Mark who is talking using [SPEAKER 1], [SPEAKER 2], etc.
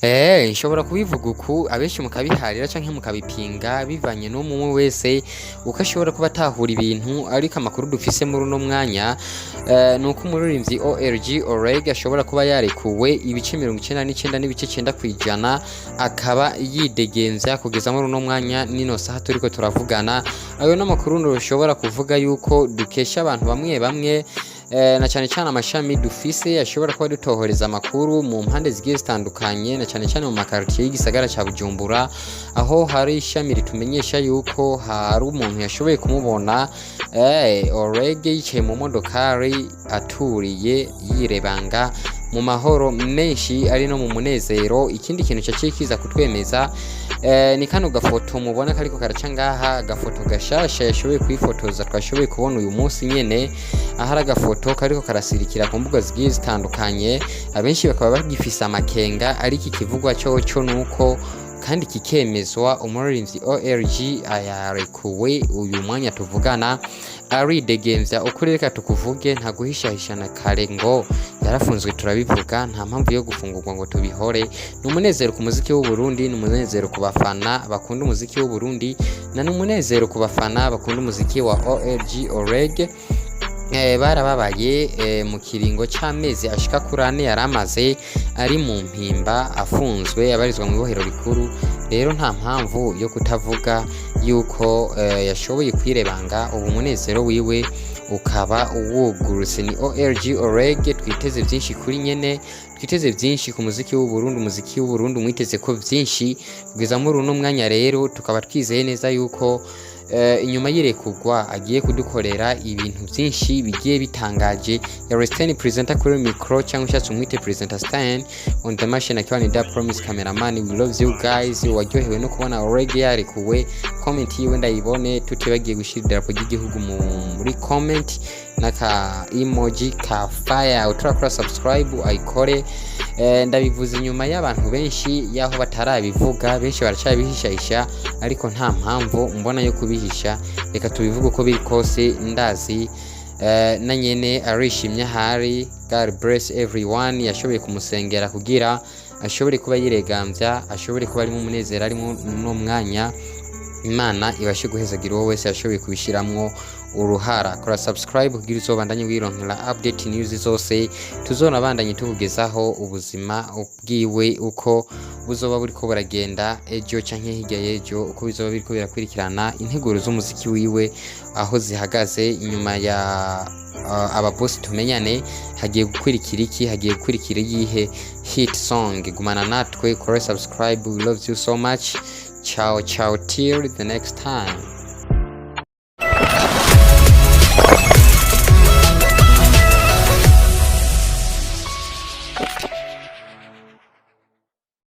[SPEAKER 1] Nshobora kubivuga uku abenshi mukabiharira canke mukabipinga bivanye n'umwe wese uko ashobora kuba atahura ibintu, ariko amakuru dufise muri uno mwanya nuko umuririmbyi OLEGUE ashobora kuba yarekuwe ibice 99 n'ibice 9 kwijana, akaba yidegemvya kugeza muri uno mwanya nino saha turiko turavugana. Ayo n'amakuru ndoshobora kuvuga yuko dukesha abantu bamwe bamwe na cyane cyane amashami dufise ashobora kuba dutohoreza amakuru mu mpande zigiye zitandukanye, na cyane cyane mu makartier y'igisagara ca Bujumbura, aho hari ishami ritumenyesha yuko hari umuntu yashoboye kumubona OLEGUE yicaye mu modokari aturiye yirebanga mu mahoro menshi ari no mu munezero. Ikindi kintu cyaciye kiza kutwemeza ni kano gafoto mubona kariko karaca ngaha, gafoto gashasha yashoboye kwifotoza twashoboye kubona uyu munsi nyene, ahari agafoto kariko karasirikira ku mbuga zigiye zitandukanye. Abenshi bakaba bagifise amakenga, ariko ikivugwa cyo nuko kandi kikemezwa umuririmbyi OLEGUE yarekuwe uyu mwanya tuvugana aridegemvya. Ukuri reka tukuvuge, nta guhishahishana kare ngo yarafunzwe turabivuga, nta mpamvu yo gufungurwa ngo tubihore. N'umunezero ku muziki w'u Burundi, n'umunezero ku bafana bakunda umuziki w'u Burundi, na n'umunezero ku bafana bakunda umuziki wa OLEGUE. Barababaye mu kiringo c'amezi ashika kuri 4 yaramaze ari mu mpimba afunzwe abarizwa mu ibohero rikuru. Rero nta mpamvu yo kutavuga yuko yashoboye kwirebanga ubu munezero wiwe ukaba uwugurutse. Ni OLEGUE, twiteze byinshi kuri nyene, twiteze byinshi ku muziki w'u Burundi. Umuziki w'u Burundi mwiteze ko byinshi kugeza muri uno mwanya. Rero tukaba twizeye neza yuko inyuma yirekugwa agiye kudukorera ibintu byinshi bigiye bitangaje. Sten presenter kuri micro, cyangwa ushatse umwite presenter Sten on the machine, akiwa ni da promise cameraman. We love you guys. Waryohewe no kubona OLEGUE yarekuwe? Comment yiwe ndayibone, tutibagiye gushira idarapo ry'igihugu muri comment naka emoji ka fire. Uturakora subscribe ayikore. Ndabivuze inyuma y'abantu benshi yaho batarabivuga, benshi baracabihishahisha, ariko nta mpamvu mbona yo kubihisha. Reka tubivuge uko biri kose. Ndazi na nyene arishimye hari. God bless everyone. Yashoboye kumusengera kugira ashobore kuba yiregamvya, ashobore kuba ari mu munezero ari mu mwanya. Imana ibashe guhezagira uwo wese yashoboye kubishiramwo uruhara. Kora subscribe kugira uzobandanye wironkera update news zose tuzonabandanye tukugezaho ubuzima bwiwe uko buzoba buriko buragenda ejo canke hirya yejo, uko bizoba biriko birakurikirana integuro z'umuziki wiwe aho zihagaze. Inyuma ya ababosi tumenyane hagiye gukurikira iki, hagiye gukurikira yihe hit song. Gumana natwe, kora subscribe. We love you so much. Ciao ciao till the next time.